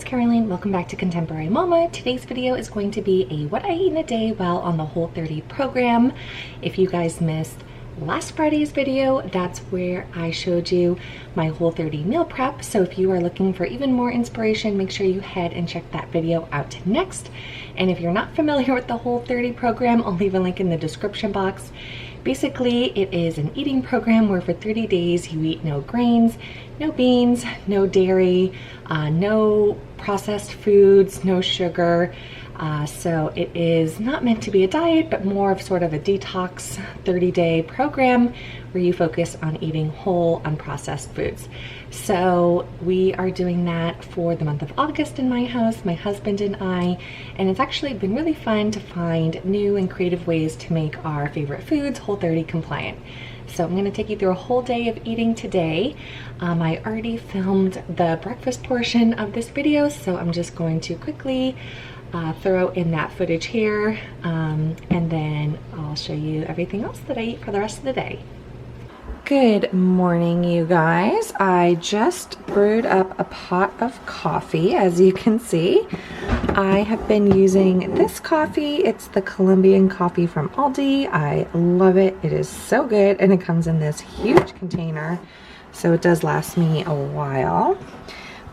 Caroline. Welcome back to Contemporary Mama. Today's video is going to be a what I eat in a day while on the Whole30 program. If you guys missed last Friday's video, that's where I showed you my Whole30 meal prep. So if you are looking for even more inspiration, make sure you head and check that video out next. And if you're not familiar with the Whole30 program, I'll leave a link in the description box. Basically, it is an eating program where for 30 days you eat no grains, no beans, no dairy, no processed foods, no sugar. So it is not meant to be a diet, but more of sort of a detox 30-day program where you focus on eating whole, unprocessed foods. So we are doing that for the month of August in my house, my husband and I, and it's actually been really fun to find new and creative ways to make our favorite foods Whole30 compliant. So I'm going to take you through a whole day of eating today. I already filmed the breakfast portion of this video, so I'm just going to quickly throw in that footage here, and then I'll show you everything else that I eat for the rest of the day. Good morning, you guys. I just brewed up a pot of coffee, as you can see. I have been using this coffee. It's the Colombian coffee from Aldi. I love it. It is so good, and it comes in this huge container, so it does last me a while.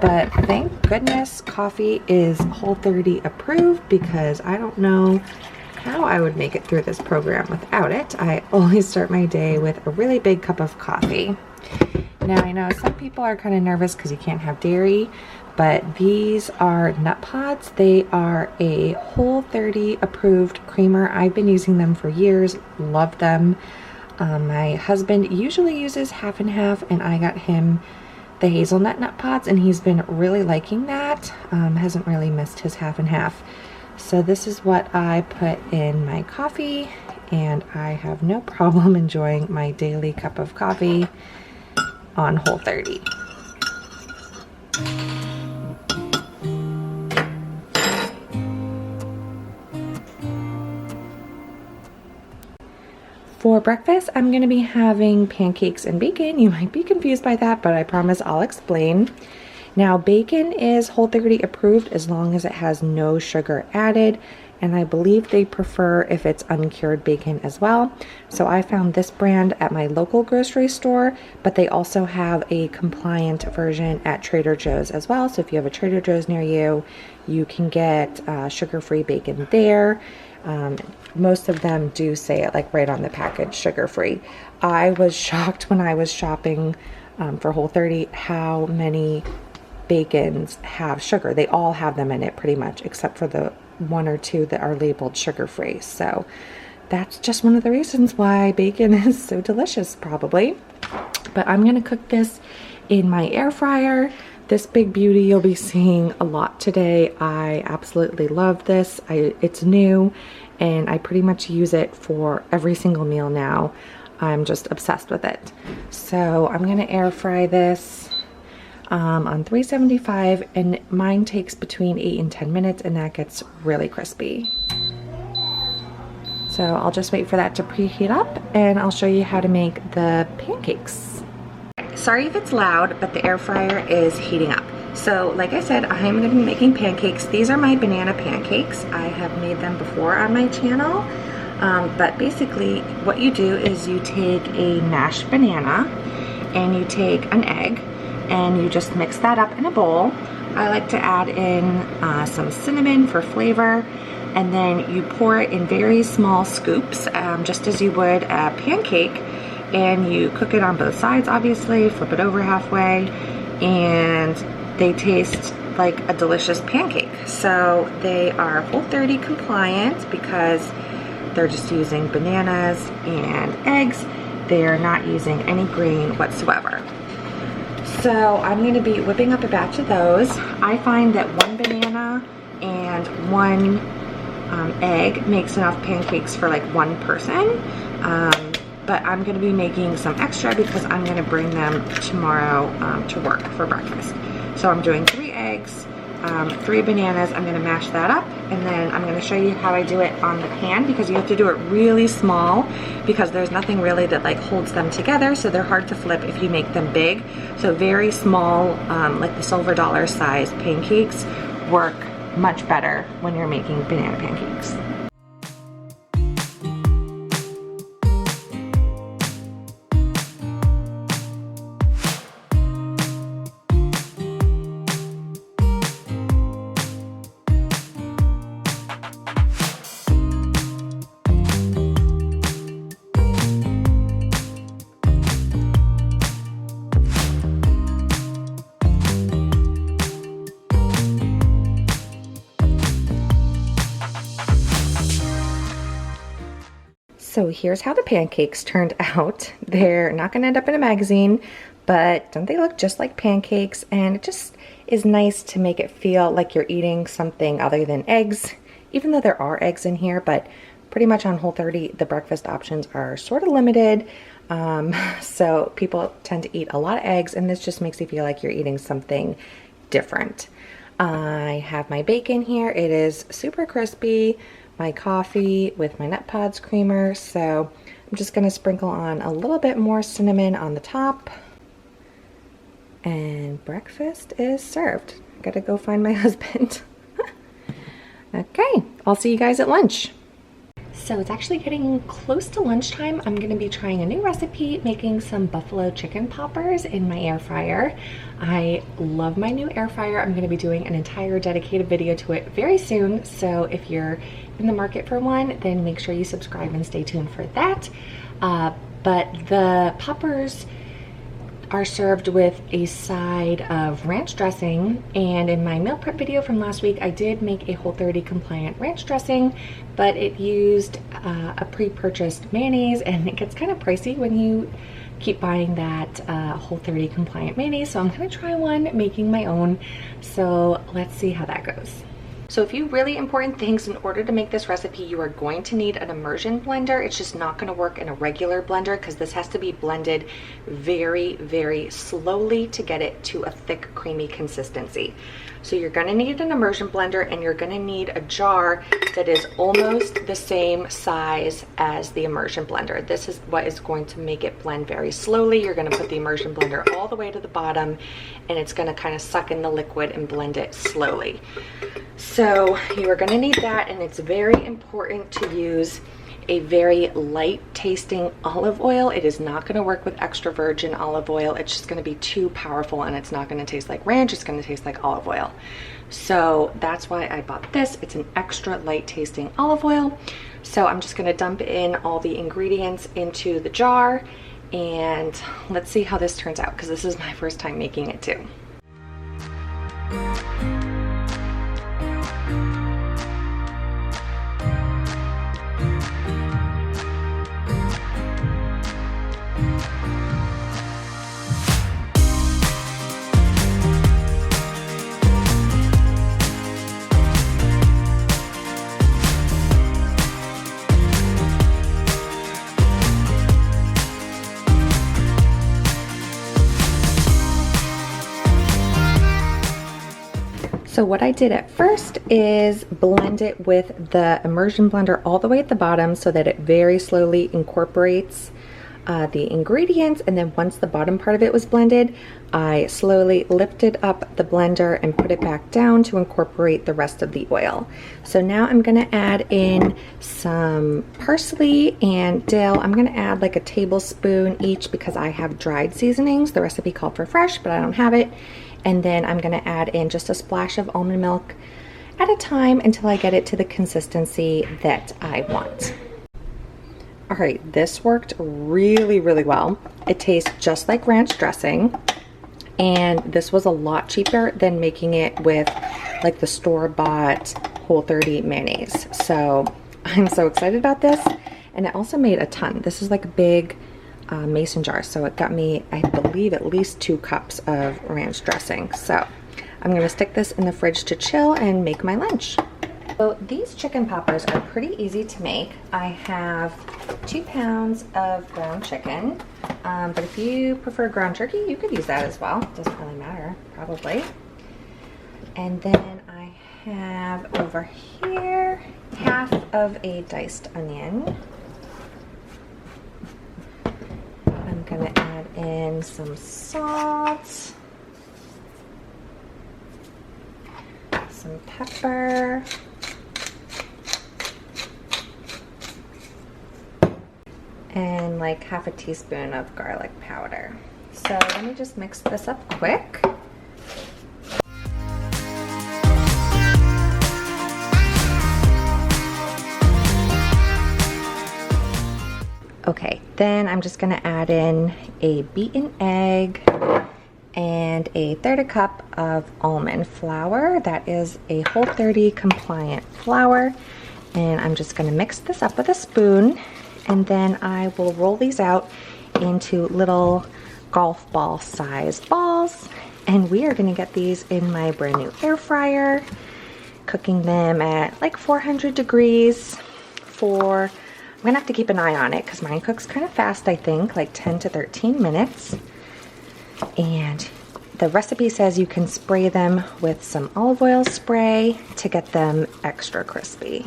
But thank goodness coffee is Whole30 approved, because I don't know how I would make it through this program without it. I always start my day with a really big cup of coffee. Now I know some people are kind of nervous because you can't have dairy, but these are nut pods. They are a Whole30 approved creamer. I've been using them for years, love them. My husband usually uses half and half, and I got him the hazelnut nut pods, and he's been really liking that. Hasn't really missed his half and half. So this is what I put in my coffee, and I have no problem enjoying my daily cup of coffee on Whole30. For breakfast, I'm going to be having pancakes and bacon. You might be confused by that, but I promise I'll explain. Now, bacon is Whole30 approved as long as it has no sugar added, and I believe they prefer if it's uncured bacon as well. So I found this brand at my local grocery store, but they also have a compliant version at Trader Joe's as well. So if you have a Trader Joe's near you, you can get sugar-free bacon there. Most of them do say it like right on the package, sugar-free. I was shocked when I was shopping for Whole30 how many bacons have sugar. They all have them in it pretty much, except for the one or two that are labeled sugar-free. So that's just one of the reasons why bacon is so delicious, probably. But I'm gonna cook this in my air fryer. This big beauty you'll be seeing a lot today. I absolutely love this. It's new, and I pretty much use it for every single meal now. I'm just obsessed with it. So I'm gonna air fry this on 375, and mine takes between 8 and 10 minutes, and that gets really crispy. So I'll just wait for that to preheat up, and I'll show you how to make the pancakes. Sorry if it's loud, but the air fryer is heating up. So like I said, I'm going to be making pancakes. These are my banana pancakes. I have made them before on my channel, but basically what you do is you take a mashed banana and you take an egg, and you just mix that up in a bowl. I like to add in some cinnamon for flavor, and then you pour it in very small scoops, just as you would a pancake, and you cook it on both sides, obviously, flip it over halfway, and they taste like a delicious pancake. So they are Whole30 compliant because they're just using bananas and eggs. They're not using any grain whatsoever. So I'm going to be whipping up a batch of those. I find that one banana and one egg makes enough pancakes for like one person. But I'm going to be making some extra because I'm going to bring them tomorrow to work for breakfast. So I'm doing 3 eggs, 3 bananas. I'm going to mash that up, and then I'm going to show you how I do it on the pan, because you have to do it really small because there's nothing really that like holds them together, so they're hard to flip if you make them big. So very small, like the silver dollar size pancakes work much better when you're making banana pancakes. So here's how the pancakes turned out. They're not gonna end up in a magazine, but don't they look just like pancakes? And it just is nice to make it feel like you're eating something other than eggs, even though there are eggs in here, but pretty much on Whole30, the breakfast options are sort of limited. So people tend to eat a lot of eggs, and this just makes you feel like you're eating something different. I have my bacon here. It is super crispy. My coffee with my Nut Pods creamer, so I'm just going to sprinkle on a little bit more cinnamon on the top, and breakfast is served. Gotta go find my husband. Okay, I'll see you guys at lunch. So it's actually getting close to lunchtime. I'm gonna be trying a new recipe, making some buffalo chicken poppers in my air fryer. I love my new air fryer. I'm gonna be doing an entire dedicated video to it very soon. So if you're in the market for one, then make sure you subscribe and stay tuned for that. But the poppers are served with a side of ranch dressing, and in my meal prep video from last week I did make a Whole30 compliant ranch dressing, but it used a pre-purchased mayonnaise, and it gets kind of pricey when you keep buying that Whole30 compliant mayonnaise. So I'm gonna try one making my own, so let's see how that goes. So a few really important things in order to make this recipe. You are going to need an immersion blender. It's just not going to work in a regular blender because this has to be blended very, very slowly to get it to a thick, creamy consistency. So you're going to need an immersion blender, and you're going to need a jar that is almost the same size as the immersion blender. This is what is going to make it blend very slowly. You're going to put the immersion blender all the way to the bottom, and it's going to kind of suck in the liquid and blend it slowly. So you are going to need that, and it's very important to use a very light tasting olive oil. It is not going to work with extra virgin olive oil. It's just going to be too powerful, and it's not going to taste like ranch. It's going to taste like olive oil. So that's why I bought this. It's an extra light tasting olive oil. So I'm just going to dump in all the ingredients into the jar, and let's see how this turns out, because this is my first time making it too. So what I did at first is blend it with the immersion blender all the way at the bottom so that it very slowly incorporates the ingredients, and then once the bottom part of it was blended, I slowly lifted up the blender and put it back down to incorporate the rest of the oil. So now I'm going to add in some parsley and dill. I'm going to add like a tablespoon each because I have dried seasonings. The recipe called for fresh, but I don't have it. And then I'm going to add in just a splash of almond milk at a time until I get it to the consistency that I want. All right, this worked really, really well. It tastes just like ranch dressing, and this was a lot cheaper than making it with like the store-bought Whole30 mayonnaise. So I'm so excited about this, and it also made a ton. This is like a big mason jar, so it got me, I believe, at least 2 cups of ranch dressing. So I'm going to stick this in the fridge to chill and make my lunch. So these chicken poppers are pretty easy to make. I have 2 pounds of ground chicken, but if you prefer ground turkey, you could use that as well. Doesn't really matter, probably. And then have over here half of a diced onion. I'm gonna add in some salt, some pepper, and like half a teaspoon of garlic powder. So let me just mix this up quick. Okay, then I'm just gonna add in a beaten egg and a 1/3 cup of almond flour. That is a Whole30 compliant flour. And I'm just gonna mix this up with a spoon, and then I will roll these out into little golf ball size balls. And we are gonna get these in my brand new air fryer, cooking them at like 400 degrees for, I'm gonna have to keep an eye on it because mine cooks kind of fast, I think, like 10 to 13 minutes. And the recipe says you can spray them with some olive oil spray to get them extra crispy.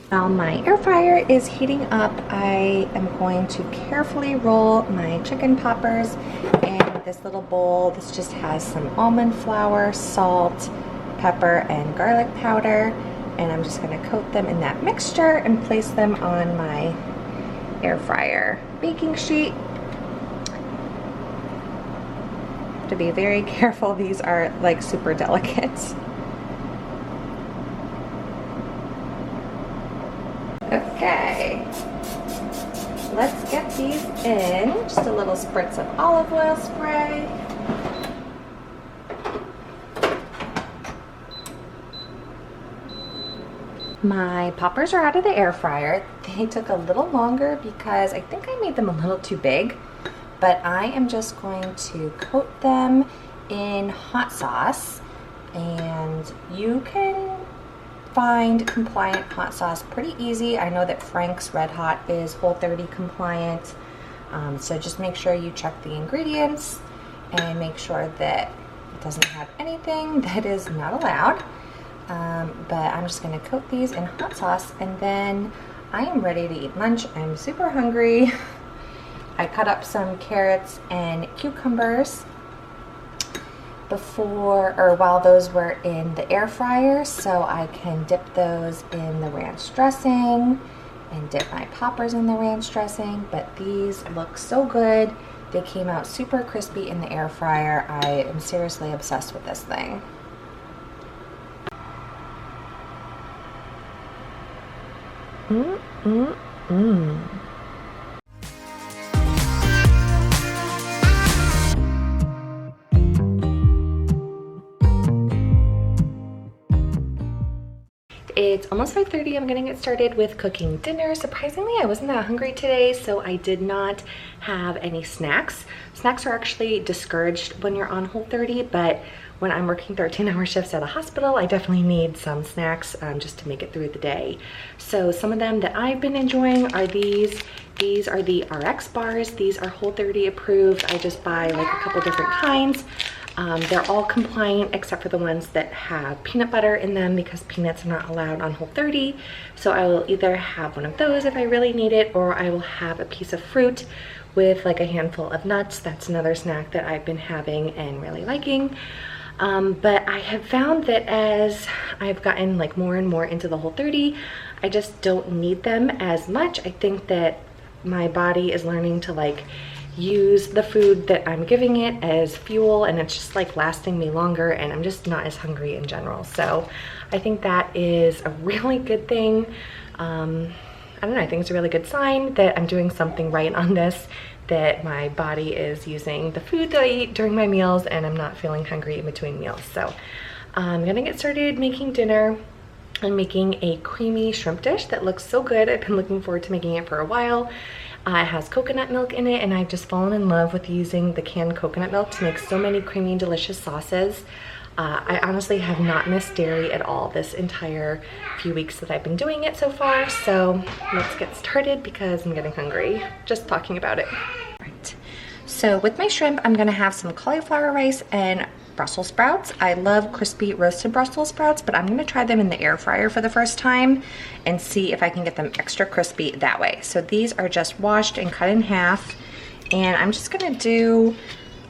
While my air fryer is heating up, I am going to carefully roll my chicken poppers in this little bowl. This just has some almond flour, salt, pepper, and garlic powder. And I'm just gonna coat them in that mixture and place them on my air fryer baking sheet. Have to be very careful, these are like super delicate. Okay, let's get these in. Just a little spritz of olive oil spray. My poppers are out of the air fryer. They took a little longer because I think I made them a little too big, but I am just going to coat them in hot sauce, and you can find compliant hot sauce pretty easy. I know that Frank's Red Hot is Whole30 compliant, so just make sure you check the ingredients and make sure that it doesn't have anything that is not allowed. But I'm just gonna coat these in hot sauce, and then I am ready to eat lunch. I'm super hungry. I cut up some carrots and cucumbers before, or while those were in the air fryer, so I can dip those in the ranch dressing and dip my poppers in the ranch dressing. But these look so good. They came out super crispy in the air fryer. I am seriously obsessed with this thing. It's almost 5:30. I'm gonna get started with cooking dinner. Surprisingly, I wasn't that hungry today, so I did not have any snacks. Snacks are actually discouraged when you're on Whole30, but when I'm working 13-hour shifts at a hospital, I definitely need some snacks just to make it through the day. So some of them that I've been enjoying are these. These are the RX bars. These are Whole30 approved. I just buy like a couple different kinds. They're all compliant except for the ones that have peanut butter in them, because peanuts are not allowed on Whole30. So I will either have one of those if I really need it, or I will have a piece of fruit with like a handful of nuts. That's another snack that I've been having and really liking. But I have found that as I've gotten like more and more into the Whole30, I just don't need them as much. I think that my body is learning to like use the food that I'm giving it as fuel, and it's just like lasting me longer, and I'm just not as hungry in general. So I think that is a really good thing. I don't know, I think it's a really good sign that I'm doing something right on this, that my body is using the food that I eat during my meals and I'm not feeling hungry in between meals. So I'm gonna get started making dinner. I'm making a creamy shrimp dish that looks so good. I've been looking forward to making it for a while. It has coconut milk in it, and I've just fallen in love with using the canned coconut milk to make so many creamy and delicious sauces. I honestly have not missed dairy at all this entire few weeks that I've been doing it so far. So let's get started because I'm getting hungry just talking about it. Right. So with my shrimp, I'm gonna have some cauliflower rice and Brussels sprouts. I love crispy roasted Brussels sprouts, but I'm gonna try them in the air fryer for the first time and see if I can get them extra crispy that way. So these are just washed and cut in half, and I'm just gonna do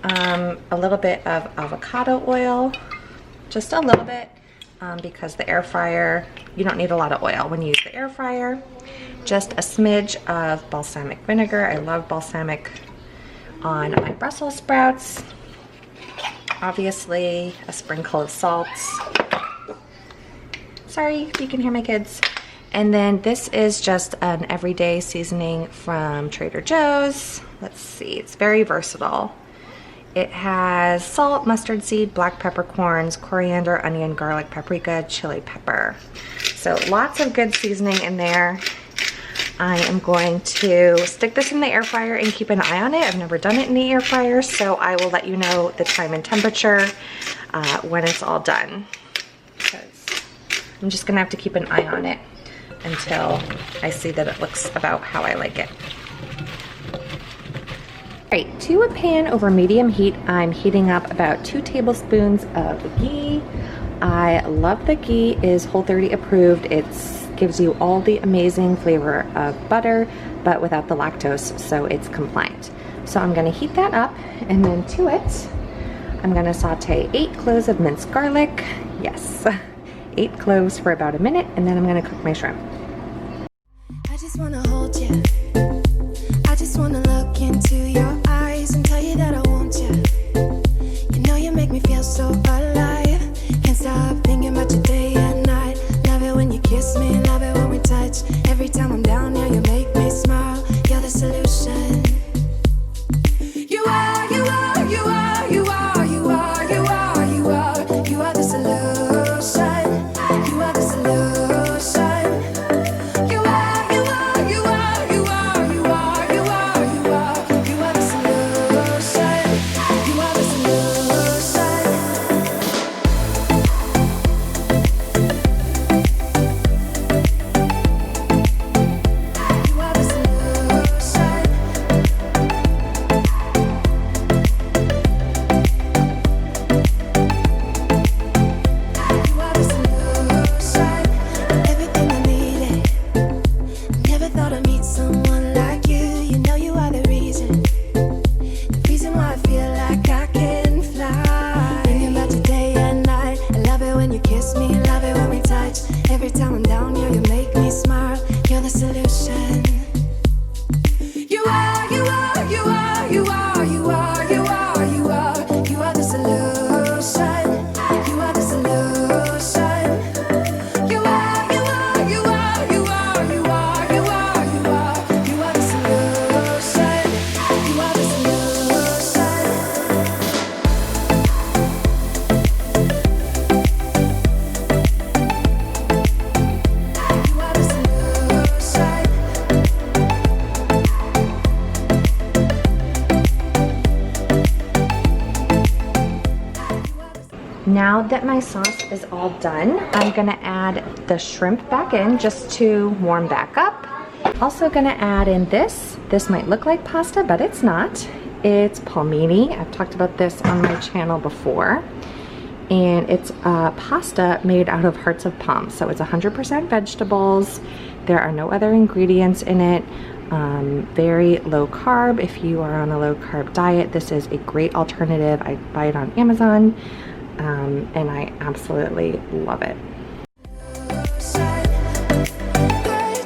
a little bit of avocado oil, just a little bit, because the air fryer, you don't need a lot of oil when you use the air fryer. Just a smidge of balsamic vinegar. I love balsamic on my Brussels sprouts. Obviously, a sprinkle of salt. Sorry, you can hear my kids. And then this is just an everyday seasoning from Trader Joe's. Let's see, it's very versatile. It has salt, mustard seed, black peppercorns, coriander, onion, garlic, paprika, chili pepper. So lots of good seasoning in there. I am going to stick this in the air fryer and keep an eye on it. I've never done it in the air fryer, so I will let you know the time and temperature when it's all done. I'm just gonna have to keep an eye on it until I see that it looks about how I like it. All right, to a pan over medium heat, I'm heating up about 2 tablespoons of ghee. I love the ghee is Whole30 approved. It gives you all the amazing flavor of butter, but without the lactose, so it's compliant. So I'm gonna heat that up, and then to it, I'm gonna saute 8 cloves of minced garlic. Yes, 8 cloves for about a minute, and then I'm gonna cook my shrimp. I just wanna hold you. I just wanna look into your eyes and tell you that I want you. You know you make me feel so alive. Can't stop thinking about you day and night. Love it when you kiss me, love it when we touch. Every time I'm down here, you make me smile. You're the solution. You are, you are, you are, you are, you are, you are, you are. You are the solution. You are the solution. You are, you are, you are, you are, you are, you are, you are. You are the solution. You are the solution. You are the solution. You are the solution. Everything I needed. Never thought I'd meet someone like you. You know you are the reason why I feel like I can fly. Thinking about you day and night. I love it when you kiss me, love it when we touch. Every time I'm down here, you make me smile. You're the solution. You are, you are, you are, you are, you are, you are, you are. You are the solution. You are the solution. You are, you are, you are, you are, you are, you are, you are. You are the solution. You are the solution. You are the solution. Now that my sauce is all done, I'm gonna add the shrimp back in just to warm back up. Also gonna add in this. This might look like pasta, but it's not. It's palmini. I've talked about this on my channel before. And it's pasta made out of hearts of palm. So it's 100% vegetables. There are no other ingredients in it. Very low carb. If you are on a low carb diet, this is a great alternative. I buy it on Amazon. And I absolutely love it. I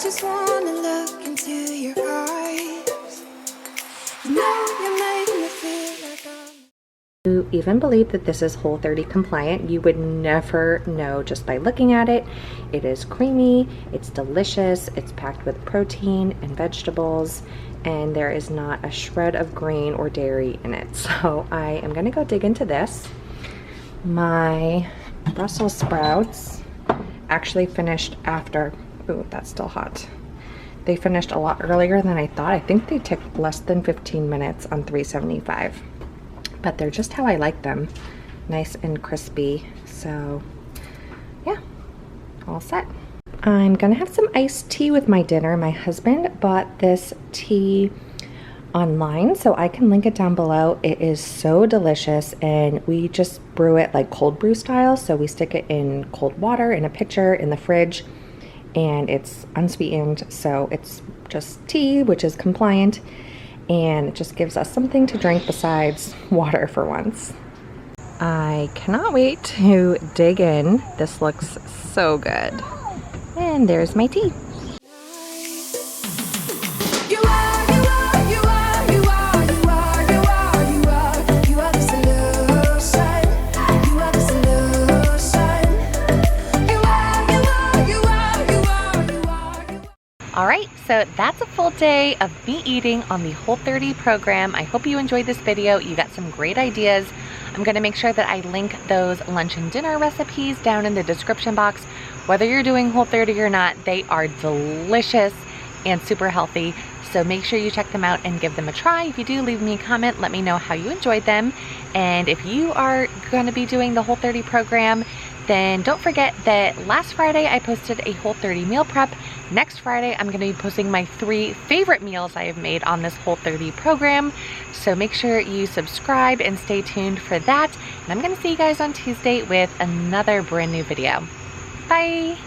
just wanna look into your eyes. You know you make me feel like I'm. You even believe that this is Whole30 compliant. You would never know just by looking at it. It is creamy, it's delicious, it's packed with protein and vegetables, and there is not a shred of grain or dairy in it. So I am gonna go dig into this. My Brussels sprouts actually finished after, ooh, that's still hot. They finished a lot earlier than I thought. I think they took less than 15 minutes on 375. But they're just how I like them. Nice and crispy. So yeah, all set. I'm gonna have some iced tea with my dinner. My husband bought this tea online, so I can link it down below. It is so delicious, and we just brew it like cold brew style. So we stick it in cold water in a pitcher in the fridge, and it's unsweetened, so it's just tea, which is compliant, and it just gives us something to drink besides water for once. I cannot wait to dig in. This looks so good. And there's my tea. Alright, so that's a full day of me eating on the Whole30 program. I hope you enjoyed this video. You got some great ideas. I'm going to make sure that I link those lunch and dinner recipes down in the description box. Whether you're doing Whole30 or not, they are delicious and super healthy. So make sure you check them out and give them a try. If you do, leave me a comment. Let me know how you enjoyed them. And if you are going to be doing the Whole30 program, then don't forget that last Friday I posted a Whole30 meal prep. Next Friday, I'm going to be posting my 3 favorite meals I have made on this Whole30 program. So make sure you subscribe and stay tuned for that. And I'm going to see you guys on Tuesday with another brand new video. Bye!